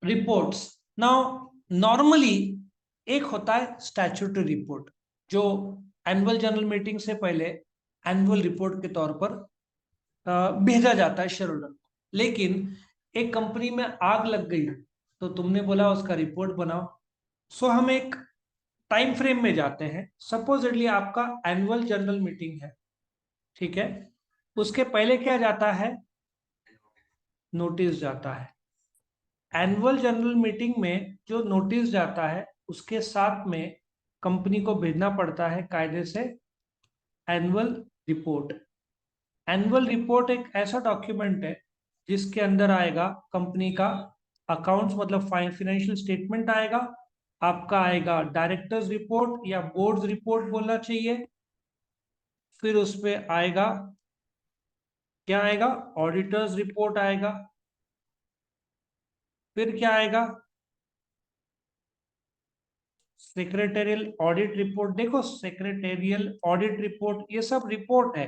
Reports. Now normally एक होता है स्टैट्यूटरी रिपोर्ट, जो एनुअल जनरल मीटिंग से पहले एनुअल रिपोर्ट के तौर पर भेजा जाता है शेयर होल्डर को। लेकिन एक कंपनी में आग लग गई तो तुमने बोला उसका रिपोर्ट बनाओ। सो हम एक टाइम फ्रेम में जाते हैं। सपोजिटली आपका एनुअल जनरल मीटिंग है, ठीक है। उसके पहले क्या जाता है? नोटिस जाता है। एनुअल जनरल मीटिंग में जो नोटिस जाता है उसके साथ में कंपनी को भेजना पड़ता है कायदे से एनुअल रिपोर्ट। एनुअल रिपोर्ट एक ऐसा डॉक्यूमेंट है जिसके अंदर आएगा कंपनी का अकाउंट्स, मतलब फाइनेंशियल स्टेटमेंट आएगा, आपका आएगा डायरेक्टर्स रिपोर्ट या बोर्ड रिपोर्ट बोलना चाहिए, फिर उस पे आएगा क्या आएगा? ऑडिटर्स रिपोर्ट आएगा, फिर क्या आएगा? Secretarial audit report. देखो सेक्रेटेरियल ऑडिट रिपोर्ट ये सब रिपोर्ट है।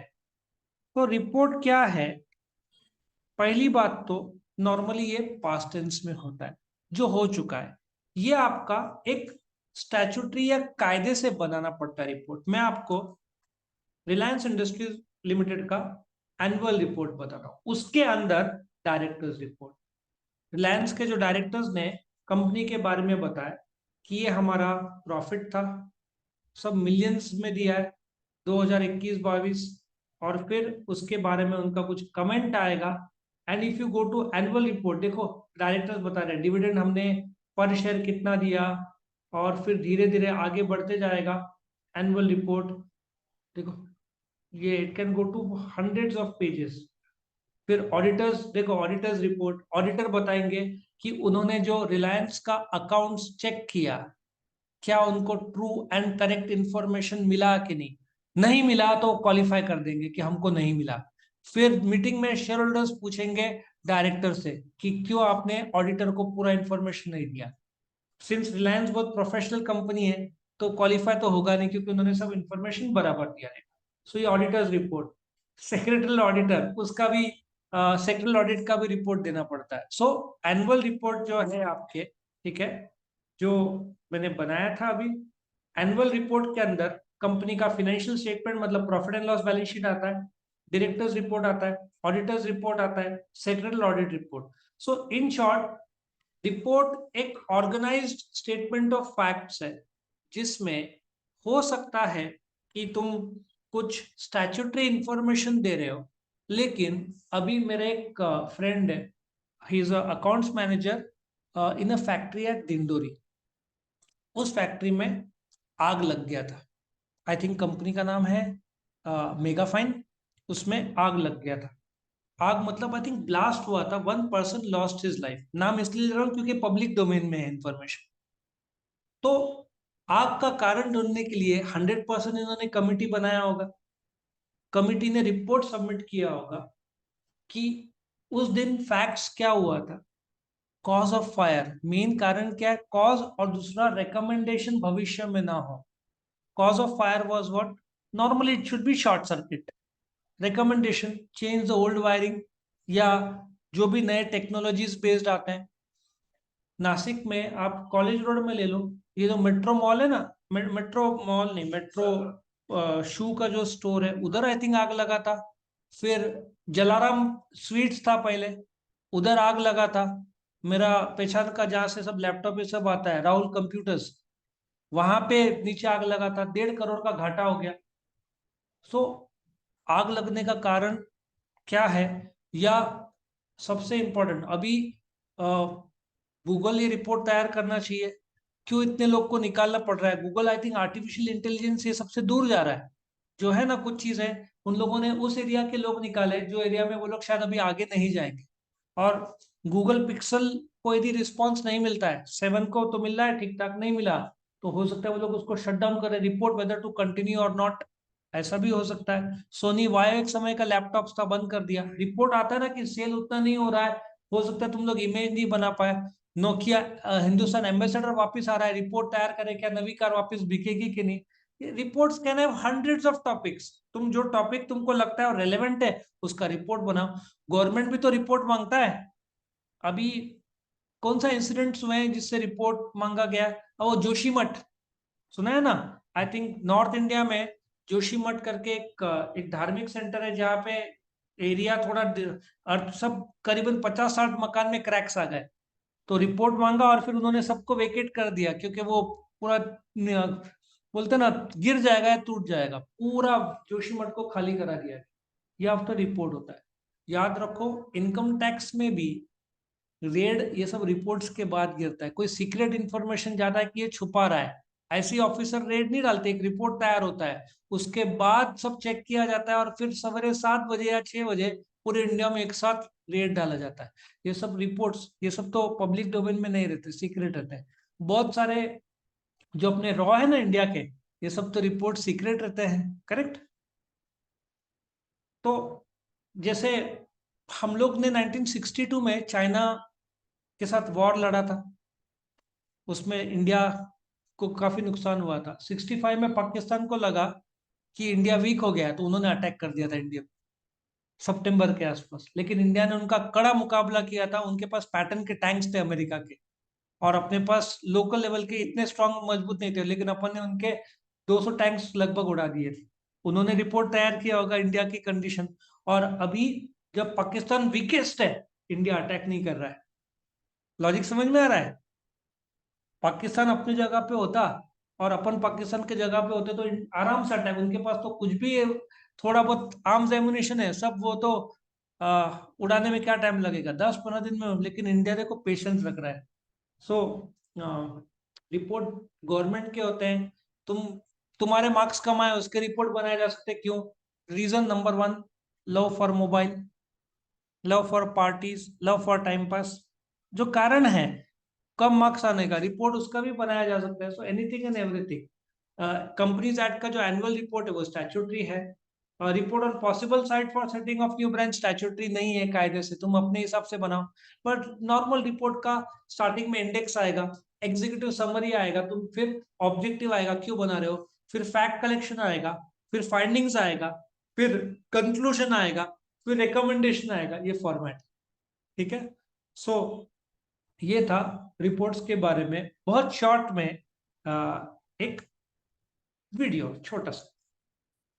तो रिपोर्ट क्या है? पहली बात तो नॉर्मली ये पास्ट टेंस में होता है, जो हो चुका है। ये आपका एक स्टैट्यूटरी या कायदे से बनाना पड़ता है रिपोर्ट। मैं आपको रिलायंस इंडस्ट्रीज लिमिटेड का एनुअल रिपोर्ट बता रहा हूं, उसके अंदर डायरेक्टर्स रिपोर्ट, रिलायंस के जो डायरेक्टर्स ने कंपनी के बारे में बताया कि ये हमारा प्रॉफिट था, सब मिलियंस में दिया है 2021-22, और फिर उसके बारे में उनका कुछ कमेंट आएगा। And if you go to annual report, देखो डायरेक्टर्स बता रहे हैं डिविडेंड हमने पर शेयर कितना दिया, और फिर धीरे धीरे आगे बढ़ते जाएगा एनुअल रिपोर्ट। देखो ये it can go to hundreds of pages. फिर ऑडिटर्स, देखो ऑडिटर्स रिपोर्ट, ऑडिटर बताएंगे कि उन्होंने जो रिलायंस का अकाउंट्स चेक किया, क्या उनको ट्रू एंड करेक्ट इंफॉर्मेशन मिला कि नहीं। नहीं मिला तो क्वालिफाई कर देंगे कि हमको नहीं मिला। फिर मीटिंग में शेयर होल्डर्स पूछेंगे डायरेक्टर से कि क्यों आपने ऑडिटर को पूरा इंफॉर्मेशन नहीं दिया। सिंस रिलायंस बहुत प्रोफेशनल कंपनी है तो क्वालिफाई तो होगा नहीं, क्योंकि उन्होंने सब इंफॉर्मेशन बराबर दिया है। सो ये ऑडिटर्स रिपोर्ट। सेक्रेटरी ऑडिटर, उसका भी सेक्रेटरी ऑडिट का भी रिपोर्ट देना पड़ता है। सो एनुअल रिपोर्ट जो है आपके, ठीक है, जो मैंने बनाया था अभी, एनुअल रिपोर्ट के अंदर कंपनी का फाइनेंशियल स्टेटमेंट मतलब profit and loss balance sheet आता है, डायरेक्टर्स रिपोर्ट आता है, ऑडिटर्स रिपोर्ट आता है, secretary audit report. So in short report एक ऑर्गेनाइज्ड स्टेटमेंट ऑफ फैक्ट्स है, जिसमें हो सकता है कि तुम कुछ स्टैट्यूटरी इंफॉर्मेशन दे रहे हो, लेकिन अभी मेरे एक फ्रेंड है, he is accounts manager in a factory eight Dindori. उस फैक्ट्री में आग लग गया था। आई थिंक कंपनी का नाम है मेगा फाइन। उसमें आग लग गया था। आग मतलब आई थिंक ब्लास्ट हुआ था, 1 पर्सन लॉस्ट हिज लाइफ। नाम इसलिए ले रहा हूं क्योंकि पब्लिक डोमेन में है इंफॉर्मेशन। तो आग का कारण ढूंढने के लिए 100% इन्होंने कमिटी बनाया होगा। कमिटी ने रिपोर्ट सबमिट किया होगा कि उस दिन फैक्ट्स क्या हुआ था, कॉज ऑफ फायर, मेन कारण क्या है, कॉज, और दूसरा रिकमेंडेशन भविष्य में ना हो। Cause of fire was what? Normally it should be short circuit. Recommendation, change the old wiring, या जो भी नए टेक्नोलॉजीज बेस्ड आते हैं। नासिक में आप कॉलेज रोड में ले लो, ये जो मेट्रो मॉल है ना, मेट्रो मॉल नहीं, मेट्रो शू का जो स्टोर है, उधर आई थिंक आग लगा था। फिर जलाराम स्वीट्स था पहले, उधर आग लगा था। मेरा पहचान का जहाँ से सब लैपटॉप ये सब आता है, राहुल कंप्यूटर्स, वहां पे नीचे आग लगा था, 1.5 करोड़ का घाटा हो गया। सो आग लगने का कारण क्या है? या सबसे इंपॉर्टेंट अभी गूगल ये रिपोर्ट तैयार करना चाहिए, क्यों इतने लोग को निकालना पड़ रहा है? Google I think artificial intelligence ये सबसे दूर जा रहा है। जो है ना कुछ चीजें, उन लोगों ने उस एरिया के लोग निकाले जो एरिया में वो लोग शायद अभी आगे नहीं जाएंगे। और गूगल पिक्सल को यदि रिस्पॉन्स नहीं मिलता है, 7 को तो मिल रहा है, ठीक ठाक नहीं मिला, तो हो सकता है वो लोग उसको शट डाउन करें, रिपोर्ट वेदर टू कंटिन्यू और नॉट। ऐसा भी हो सकता है। सोनी वाई एक समय का लैपटॉप था, बंद कर दिया, रिपोर्ट आता है ना कि सेल उतना नहीं हो रहा है, हो सकता है तुम लोग इमेज नहीं बना पाए। नोकिया हिंदुस्तान एम्बेसडर वापस आ रहा है, रिपोर्ट तैयार करे क्या नवी कार वापस बिकेगी कि नहीं। Reports can have hundreds of topics. तुम जो टॉपिक तुमको लगता है और रेलेवेंट है उसका रिपोर्ट बनाओ। गवर्नमेंट भी तो रिपोर्ट मांगता है। अभी कौन सा इंसिडेंट्स हुए हैं जिससे रिपोर्ट मांगा गया? वो जोशीमठ सुना है ना? आई थिंक नॉर्थ इंडिया में जोशीमठ करके एक धार्मिक सेंटर है जहाँ पे एरिया थोड़ा और सब करीबन 50-60 मकान में क्रैक्स आ गए। तो रिपोर्ट मांगा और फिर उन्होंने सबको वेकेट कर दिया, क्योंकि वो पूरा बोलते ना गिर जाएगा या टूट जाएगा, पूरा जोशीमठ को खाली करा दिया। ये आफ्टर रिपोर्ट होता है। याद रखो, इनकम टैक्स में भी रेड ये सब रिपोर्ट्स के बाद गिरता है। कोई सीक्रेट इंफॉर्मेशन ज्यादा है कि ये छुपा रहा है, ऐसी ऑफिसर रेड नहीं डालते, एक रिपोर्ट तैयार होता है, उसके बाद सब चेक किया जाता है और फिर सवेरे 7 बजे या 6 बजे पूरे इंडिया में एक साथ रेड डाला जाता है। ये सब रिपोर्ट्स, ये सब तो पब्लिक डोमेन में नहीं रहते, सीक्रेट रहते हैं। बहुत सारे जो अपने रॉ है ना इंडिया के, ये सब तो रिपोर्ट सीक्रेट रहते हैं, करेक्ट? तो जैसे हम लोग ने 1962 में चाइना के साथ वॉर लड़ा था, उसमें इंडिया को काफी नुकसान हुआ था। 65 में पाकिस्तान को लगा कि इंडिया वीक हो गया है, तो उन्होंने अटैक कर दिया था इंडिया को सितंबर के आसपास। लेकिन इंडिया ने उनका कड़ा मुकाबला किया था। उनके पास पैटर्न के टैंक्स थे अमेरिका के, और अपने पास लोकल लेवल के इतने स्ट्रांग मजबूत नहीं थे, लेकिन अपन ने उनके 200 टैंक्स लगभग उड़ा दिए थे। उन्होंने रिपोर्ट तैयार किया होगा इंडिया की कंडीशन। और अभी जब पाकिस्तान वीकेस्ट है, इंडिया अटैक नहीं कर रहा है। लॉजिक समझ में आ रहा है? पाकिस्तान अपनी जगह पे होता और अपन पाकिस्तान के जगह पे होते तो आराम से अटैक, उनके पास तो कुछ भी थोड़ा बहुत आर्म्स एमुनिशन है सब, वो तो उड़ाने में क्या टाइम लगेगा, 10-15 दिन में। लेकिन इंडिया देखो पेशेंस रख रहा है। सो रिपोर्ट गवर्नमेंट के होते हैं। तुम्हारे मार्क्स कम आए उसके रिपोर्ट बनाए जा सकते, क्यों? Reason number 1, love for mobile, love for parties, love for time pass. जो कारण है कम मार्क्स आने का, रिपोर्ट उसका भी बनाया जा सकता है। So anything and everything. Companies act का जो एनुअल रिपोर्ट है वो स्टैट्यूटरी है। Report on possible site for setting of new branch statutory नहीं है कायदे से, तुम अपने हिसाब से बनाओ। बट नॉर्मल रिपोर्ट का स्टार्टिंग में इंडेक्स आएगा, एग्जीक्यूटिव समरी आएगा, तुम फिर ऑब्जेक्टिव आएगा क्यों बना रहे हो, फिर फैक्ट कलेक्शन आएगा, फिर फाइंडिंग्स आएगा, फिर कंक्लूजन आएगा, फिर रिकमेंडेशन आएगा। ये फॉर्मेट, ठीक है? सो ये था रिपोर्ट्स के बारे में बहुत शॉर्ट में एक वीडियो छोटा सा।